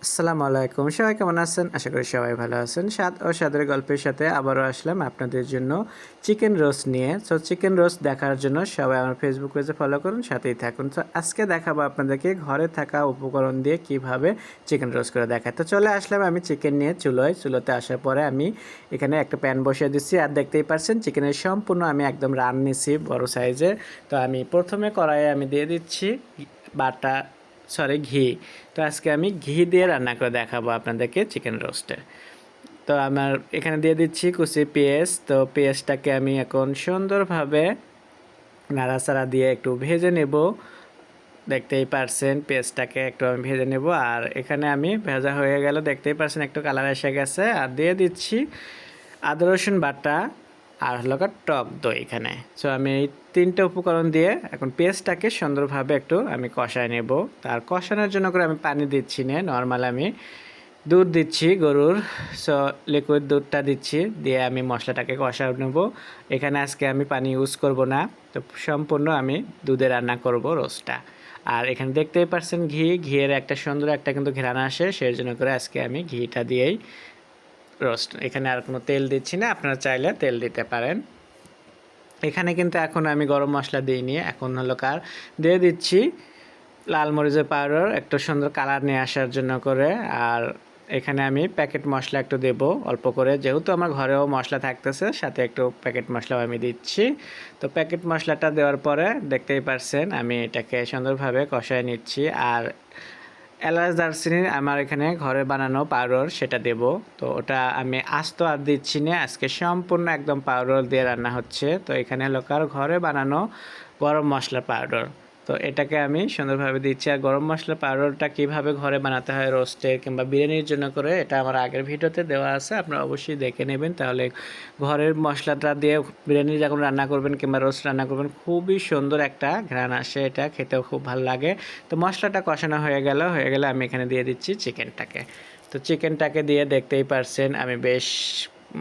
আসসালামু আলাইকুম, সবাই কেমন আছেন? আশা করি সবাই ভালো আছেন। স্বাদ ও স্বাদের গল্পের সাথে আবারও আসলাম আপনাদের জন্য চিকেন রোস্ট নিয়ে। সো চিকেন রোস্ট দেখার জন্য সবাই আমার ফেসবুক পেজে ফলো করুন, সাথেই থাকুন। তো আজকে দেখাবো আপনাদেরকে ঘরে থাকা উপকরণ দিয়ে কিভাবে চিকেন রোস্ট করে দেখায়। তো চলে আসলাম আমি চিকেন নিয়ে চুলোতে আসার পরে আমি এখানে একটা প্যান বসিয়ে দিচ্ছি। আর দেখতেই পাচ্ছেন চিকেনের সম্পূর্ণ আমি একদম রান নিছি বড় সাইজের। তো আমি প্রথমে কড়াইয়ে আমি দিয়ে দিচ্ছি বাটা ঘি। তো আজকে আমি ঘি দিয়ে রান্না করে দেখাবো আপনাদেরকে চিকেন রোস্টে। তো আমার এখানে দিয়ে দিচ্ছি কুচি পেঁয়াজ। তো পেঁয়াজটাকে আমি এখন সুন্দরভাবে নাড়াচাড়া দিয়ে একটু ভেজে নেব। দেখতেই পারছেন পেঁয়াজটাকে একটু আমি ভেজে নেব। আর এখানে আমি ভাজা হয়ে গেল, দেখতেই পারছেন একটু কালার এসে গেছে। আর দিয়ে দিচ্ছি আদা রসুন বাটা আর হলো টক দই এখানে। সো আমি এই তিনটে উপকরণ দিয়ে এখন পেস্টটাকে সুন্দরভাবে একটু আমি কষায় নেব। তার কষানোর জন্য করে আমি পানি দিচ্ছি না, নর্মাল আমি দুধ দিচ্ছি গরুর। সো লিকুইড দুধটা দিচ্ছি, দিয়ে আমি মশলাটাকে কষা নেব। এখানে আজকে আমি পানি ইউজ করব না, তো সম্পূর্ণ আমি দুধে রান্না করব রোস্টটা। আর এখানে দেখতেই পাচ্ছেন ঘিয়ের একটা সুন্দর একটা কিন্তু ঘ্রাণ আসে, সেই জন্য করে আজকে আমি ঘিটা দিয়েই রোস্ট। এখানে আর কোনো তেল দিচ্ছি না, আপনারা চাইলে তেল দিতে পারেন। এখানে কিন্তু এখন আমি গরম মশলা দিইনি, এখন হলো দিয়ে দিচ্ছি লাল মরিচের পাউডার একটু সুন্দর কালার নিয়ে আসার জন্য করে। আর এখানে আমি প্যাকেট মশলা একটু দেব অল্প করে, যেহেতু আমার ঘরেও মশলা থাকতেছে, সাথে একটু প্যাকেট মশলাও আমি দিচ্ছি। তো প্যাকেট মশলাটা দেওয়ার পরে দেখতেই পারছেন আমি এটাকে সুন্দরভাবে কষায় নিচ্ছি। আর এলাচ দারচিনির আমার এখানে ঘরে বানানো পাউডার সেটা দেব। তো ওটা আমি আস্ত আর দিচ্ছি না, আজকে সম্পূর্ণ একদম পাউডার দিয়ে রান্না হচ্ছে। তো এখানে হলো ঘরে বানানো গরম মশলা পাউডার। তো এটাকে আমি সুন্দরভাবে দিচ্ছি। আর গরম মশলা পাউডারটা কীভাবে ঘরে বানাতে হয় রোস্টের কিংবা বিরিয়ানির জন্য করে, এটা আমার আগের ভিডিওতে দেওয়া আছে, আপনারা অবশ্যই দেখে নেবেন। তাহলে ঘরের মশলাটা দিয়ে বিরিয়ানি যখন রান্না করবেন কিংবা রোস্ট রান্না করবেন, খুবই সুন্দর একটা ঘ্রাণ আসে, এটা খেতেও খুব ভালো লাগে। তো মশলাটা কষানো হয়ে গেলে আমি এখানে দিয়ে দিচ্ছি চিকেনটাকে। তো চিকেনটাকে দিয়ে দেখতেই পারছেন আমি বেশ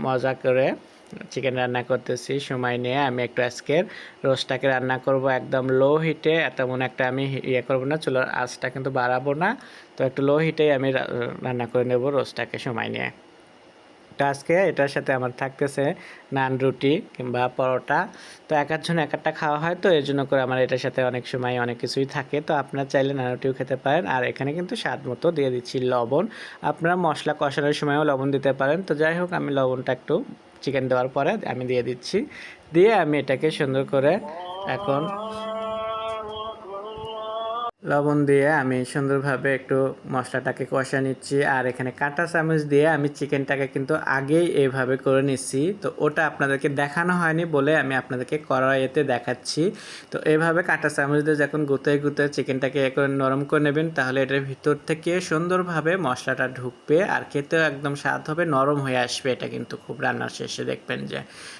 মজা করে চিকেন রান্না করতেছি সময় নিয়ে। আমি একটু আজকের রোস্টটাকে রান্না করব একদম লো হিটে, তেমন একটা আমি করব না, চুলার আঁচটা কিন্তু বাড়াবো না। তো একটু লো হিটেই আমি রান্না করে নেব রোস্টটাকে সময় নিয়ে। তো আজকে এটার সাথে আমার থাকতেছে নান, রুটি কিংবা পরোটা। তো এক একজন এক একটা খাওয়া হয়, তো এর জন্য করে আমার এটার সাথে অনেক সময় অনেক কিছুই থাকে। তো আপনারা চাইলে নান রুটিও খেতে পারেন। আর এখানে কিন্তু স্বাদ মতো দিয়ে দিচ্ছি লবণ। আপনারা মশলা কষানোর সময়ও লবণ দিতে পারেন। তো যাই হোক, আমি লবণটা একটু চিকেন দেওয়ার পরে আমি দিয়ে দিচ্ছি। দিয়ে আমি এটাকে সুন্দর করে এখন লবণ দিয়ে আমি সুন্দরভাবে একটু মশলাটাকে কষা নিচ্ছি। আর এখানে কাঁটা চামচ দিয়ে আমি চিকেনটাকে কিন্তু আগেই এইভাবে করে নিচ্ছি। তো ওটা আপনাদেরকে দেখানো হয়নি বলে আমি আপনাদেরকে কড়াইতে দেখাচ্ছি। তো এইভাবে কাঁটা চামচ দিয়ে যখন গুঁতে চিকেনটাকে করে নরম করে নেবেন, তাহলে এটার ভিতর থেকে সুন্দরভাবে মশলাটা ঢুকবে আর খেতেও একদম স্বাদ হবে, নরম হয়ে আসবে। এটা কিন্তু খুব রান্নার শেষে দেখবেন যে।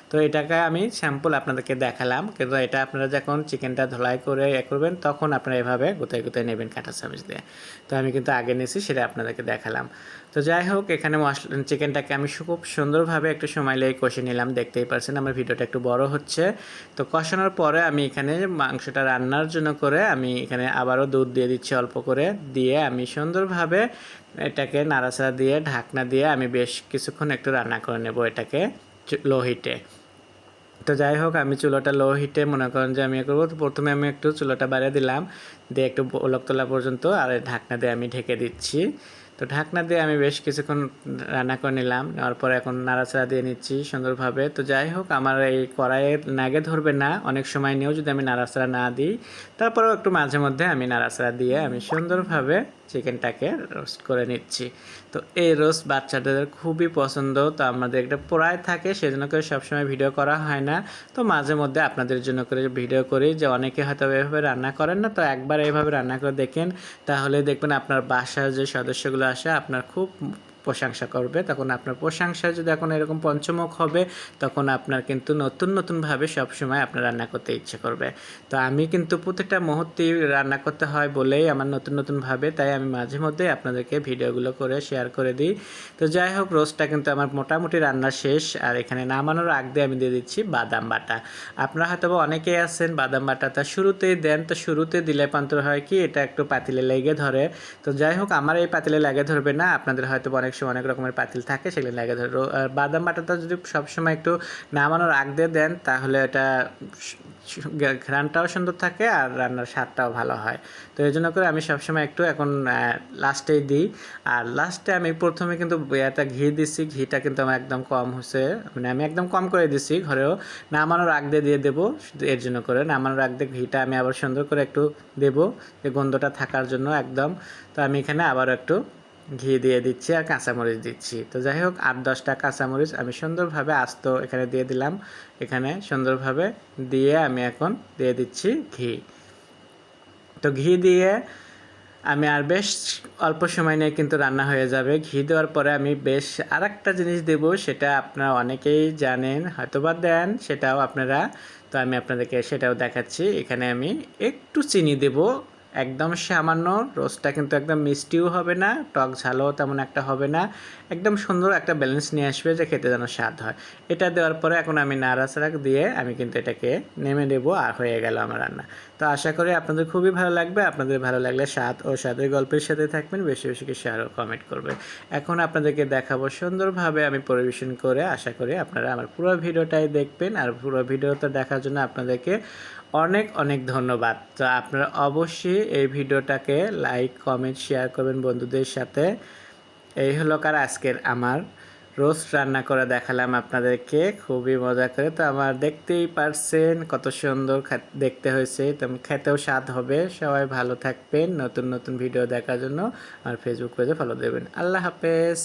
তো এটাকে আমি স্যাম্পল আপনাদেরকে দেখালাম, কিন্তু এটা আপনারা যখন চিকেনটা ধোলাই করে করবেন, তখন আপনারা এভাবে গুঁতে নেবেন কাঁটা চামচ দিয়ে। তো আমি কিন্তু আগে নিয়েছি, সেটা আপনাদেরকে দেখালাম। তো যাই হোক, এখানে চিকেনটাকে আমি খুব সুন্দরভাবে একটু সময় লেগে কষে নিলাম। দেখতেই পারছেন আমার ভিডিওটা একটু বড় হচ্ছে। তো কষানোর পরে আমি এখানে মাংসটা রান্নার জন্য করে আমি এখানে আবারও দুধ দিয়ে দিচ্ছি অল্প করে, দিয়ে আমি সুন্দরভাবে এটাকে নাড়াচাড়া দিয়ে ঢাকনা দিয়ে আমি বেশ কিছুক্ষণ একটু রান্না করে নেব এটাকে লো হিটে। তো যাই হোক, আমি চুলাটা লো হিটে মনে করেন যে আমি করবো। তো প্রথমে আমি একটু চুলাটা বাড়িয়ে দিলাম, দিয়ে একটু বলক তোলা পর্যন্ত, আর ঢাকনা দিয়ে আমি ঢেকে দিচ্ছি। তো ঢাকনা দিয়ে আমি বেশ কিছুক্ষণ রান্না করে নিলাম, নেওয়ার পরে এখন নাড়াচাড়া দিয়ে নিচ্ছি সুন্দরভাবে। তো যাই হোক, আমার এই কড়াইয়ে নাগে ধরবে না অনেক সময় নিয়েও যদি আমি নাড়াচাড়া না দিই। তারপরেও একটু মাঝে মধ্যে আমি নাড়াচাড়া দিয়ে আমি সুন্দরভাবে চিকেনটাকে রোস্ট করে নিচ্ছি। তো এই রোস্ট বাচ্চাদের খুবই পছন্দ। তো আমাদের একটা প্রায় থাকে, সেজন্য করে সবসময় ভিডিও করা হয় না। তো মাঝে মধ্যে আপনাদের জন্য করে ভিডিও করি, যে অনেকে হয়তো এভাবে রান্না করেন না। তো একবার এইভাবে রান্না করে দেখেন, তাহলে দেখবেন আপনার বাসার যে সদস্যগুলো আসে আপনার খুব প্রশংসা করবে, তখন আপনার প্রশংসায় যদি এখন এরকম পঞ্চমুখ হবে, তখন আপনার কিন্তু নতুন নতুনভাবে সবসময় আপনার রান্না করতে ইচ্ছে করবে। তো আমি কিন্তু প্রত্যেকটা মুহূর্তেই রান্না করতে হয় বলেই আমার নতুন নতুনভাবে, তাই আমি মাঝে মধ্যেই আপনাদেরকে ভিডিওগুলো করে শেয়ার করে দিই। তো যাই হোক, রোস্টটা কিন্তু আমার মোটামুটি রান্না শেষ। আর এখানে নামানোর আগ দিয়ে আমি দিয়ে দিচ্ছি বাদাম বাটা। আপনারা হয়তো অনেকেই আছেন বাদাম বাটাটা শুরুতেই দেন, তো শুরুতে দিলে পান্তর হয় কি এটা একটু পাতিলে লেগে ধরে। তো যাই হোক, আমার এই পাতিলে লেগে ধরবে না, আপনাদের হয়তো অনেক সময় অনেক রকমের পাতিল থাকে, সেগুলো লেগে ধরে। বাদাম বাটাটা যদি সবসময় একটু নামানোর আগ দিয়ে দেন, তাহলে এটা ঘ্রাণটাও সুন্দর থাকে আর রান্নার স্বাদটাও ভালো হয়। তো এই জন্য করে আমি সবসময় একটু এখন লাস্টেই দিই। আর লাস্টে আমি প্রথমে কিন্তু একটা ঘি দিছি, ঘিটা কিন্তু আমার একদম কম হয়েছে, মানে আমি একদম কম করে দিছি ঘরেও। নামানোর আগ দিয়ে দেবো, এর জন্য করে নামানোর আগ দিয়ে ঘিটা আমি আবার সুন্দর করে একটু দেবো, যে গন্ধটা থাকার জন্য একদম। তো আমি এখানে আবার একটু ঘি দিয়ে দিচ্ছি আর কাঁচামরিচ দিচ্ছি। তো যাই হোক, 8-10টা কাঁচামরিচ আমি সুন্দরভাবে আস্ত এখানে দিয়ে দিলাম। এখানে সুন্দরভাবে দিয়ে আমি এখন দিয়ে দিচ্ছি ঘি। তো ঘি দিয়ে আমি আর বেশ অল্প সময় নিয়ে কিন্তু রান্না হয়ে যাবে। ঘি দেওয়ার পরে আমি বেশ আরেকটা জিনিস দেব, সেটা আপনারা অনেকেই জানেন, হয়তোবা দেন সেটাও আপনারা। তো আমি আপনাদেরকে সেটাও দেখাচ্ছি। এখানে আমি একটু চিনি দেব, একদম সামান্য। রোস্টটা কিন্তু একদম মিষ্টিও হবে না, টক ঝালও তেমন একটা হবে না, একদম সুন্দর একটা ব্যালেন্স নিয়ে আসবে, যে খেতে যেন স্বাদ হয়। এটা দেওয়ার পরে এখন আমি নাড়াচাড়া দিয়ে আমি কিন্তু এটাকে নেমে দেবো, আর হয়ে গেল আমার রান্না। তো আশা করি আপনাদের খুবই ভালো লাগবে। আপনাদের ভালো লাগলে স্বাদ ও স্বাদের গল্পের সাথে থাকবেন, বেশি বেশি করে শেয়ার ও কমেন্ট করবেন। এখন আপনাদেরকে দেখাবো সুন্দরভাবে আমি পরিবেশন করে। আশা করি আপনারা আমার পুরো ভিডিওটাই দেখবেন, আর পুরো ভিডিওটা দেখার জন্য আপনাদেরকে অনেক অনেক ধন্যবাদ। তো আপনারা অবশ্যই এই ভিডিওটাকে লাইক কমেন্ট শেয়ার করবেন বন্ধুদের সাথে। এই হলো কার আজকের আমার রোস্ট রান্না করে দেখালাম আপনাদেরকে খুবই মজা করে। তো আমার দেখতেই পারছেন কত সুন্দর দেখতে হয়েছে, তো খেতেও স্বাদ হবে। সবাই ভালো থাকবেন, নতুন নতুন ভিডিও দেখার জন্য আমার ফেসবুক পেজে ফলো দেবেন। আল্লাহ হাফেজ।